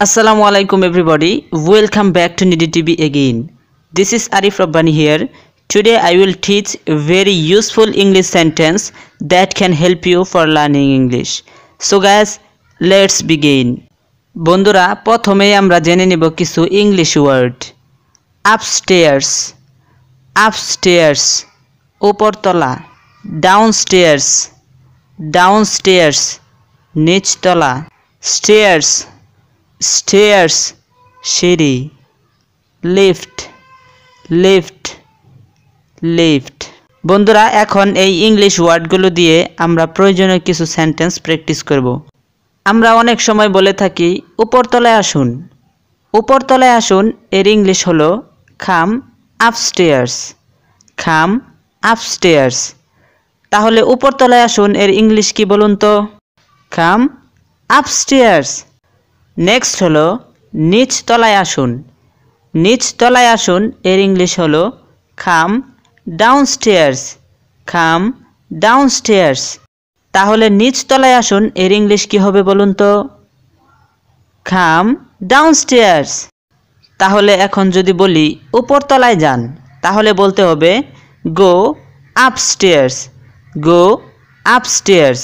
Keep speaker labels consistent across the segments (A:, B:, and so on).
A: Assalamualaikum everybody, welcome back to Nidhi TV again. This is Arif Rabbani here. Today I will teach a very useful English sentence that can help you for learning English. So guys, let's begin. বন্ধুরা প্রথমেই আমরা জেনে নিব কিছু English word. Upstairs, upstairs উপরতলা। Downstairs, downstairs নিচতলা। Stairs, stairs সিঁড়ি। Lift, lift, lift. বন্ধুরা এখন এই ইংলিশ ওয়ার্ডগুলো দিয়ে আমরা প্রয়োজনীয় কিছু সেন্টেন্স প্র্যাকটিস করব। আমরা অনেক সময় বলে থাকি উপরতলায় আসুন। উপরতলায় আসুন এর ইংলিশ হলো কাম আপস্টেয়ার্স, কাম আপস্টেয়ার্স। তাহলে উপরতলায় আসুন এর ইংলিশ কি বলুন তো? কাম আপস্টেয়ার্স। নেক্সট হলো নিচতলায় আসুন। নিচতলায় আসুন এর ইংলিশ হলো কাম ডাউনস্টেয়ার্স, কাম ডাউনস্টেয়ার্স। তাহলে নিচতলায় আসুন এর ইংলিশ কি হবে বলুন তো? কাম ডাউনস্টেয়ার্স। তাহলে এখন যদি বলি উপরতলায় যান তাহলে বলতে হবে গো আপস্টেয়ার্স, গো আপস্টেয়ার্স।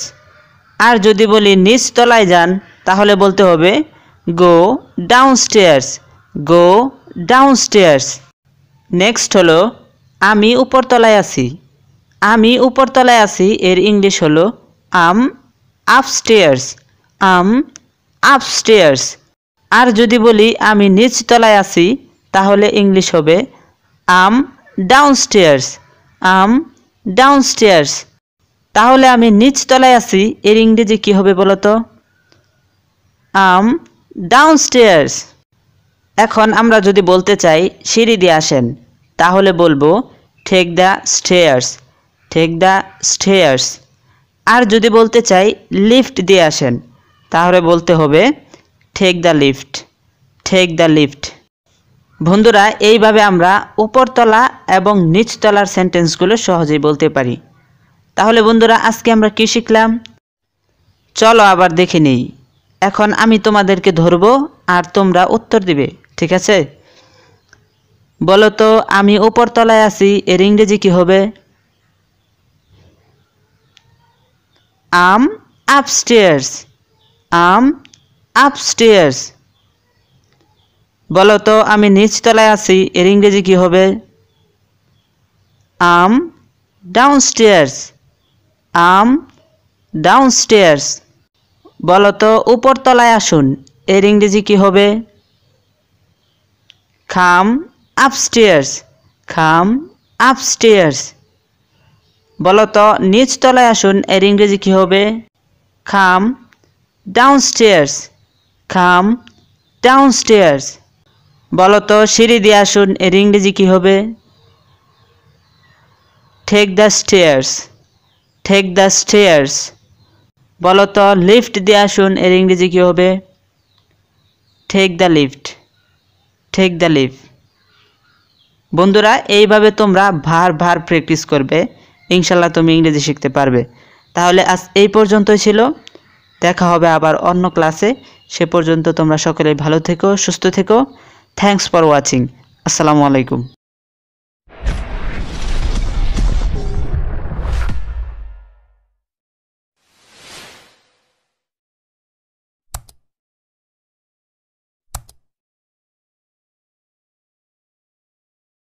A: আর যদি বলি নিচতলায় যান তাহলে বলতে হবে গো ডাউনস্টেয়ার্স, গো ডাউনস্টেয়ার্স। নেক্সট হলো আমি উপরতলায় আছি। আমি উপরতলায় আছি এর ইংলিশ হলো আম আপস্টেয়ার্স, আম আপস্টেয়ার্স। আর যদি বলি আমি নিচতলায় আছি তাহলে ইংলিশ হবে আম ডাউনস্টেয়ার্স, আম ডাউনস্টেয়ার্স। তাহলে আমি নিচতলায় আছি এর ইংরেজি কী হবে বলো তো? আম ডাউনস্টেয়ার্স। এখন আমরা যদি বলতে চাই সিঁড়ি দিয়ে আসেন তাহলে বলবো take the stairs, take the stairs. আর যদি বলতে চাই লিফট দিয়ে আসেন তাহলে বলতে হবে take the lift, take the lift. বন্ধুরা এইভাবে আমরা উপরতলা এবং নিচতলার সেন্টেন্সগুলো সহজেই বলতে পারি। তাহলে বন্ধুরা আজকে আমরা কি শিখলাম চলো আবার দেখে নেই। এখন আমি তোমাদেরকে ধরবো আর তোমরা উত্তর দিবে, ঠিক আছে? বলো তো আমি উপরতলায় আছি এর ইংরেজি কি হবে? আম আপস্টেয়ার্স, আম আপস্টেয়ার্স। বলো তো আমি নিচতলায় আছি এর ইংরেজি কি হবে? আম ডাউনস্টেয়ার্স, আম ডাউনস্টেয়ার্স। বলো তো উপরতলায় আসুন এর ইংরেজি কি হবে? কাম আপস্টেয়ার্স, কাম আপস্টেয়ার্স। বলো তো নিচতলায় আসুন এর ইংরেজি কি হবে? কাম ডাউনস্টেয়ার্স, কাম ডাউনস্টেয়ার্স। বলো তো সিঁড়ি দিয়ে আসুন এর ইংরেজি কি হবে? Take the stairs, take the stairs. বলো তো লিফট দিয়ে আসুন এর ইংরেজি কী হবে? Take the lift, take the lift. বন্ধুরা এইভাবে তোমরা ভার প্র্যাকটিস করবে, ইনশাল্লাহ তুমি ইংরেজি শিখতে পারবে। তাহলে আজ এই পর্যন্তই ছিল, দেখা হবে আবার অন্য ক্লাসে। সে পর্যন্ত তোমরা সকলে ভালো থেকো, সুস্থ থেকো। Thanks for watching. আসসালামু আলাইকুম।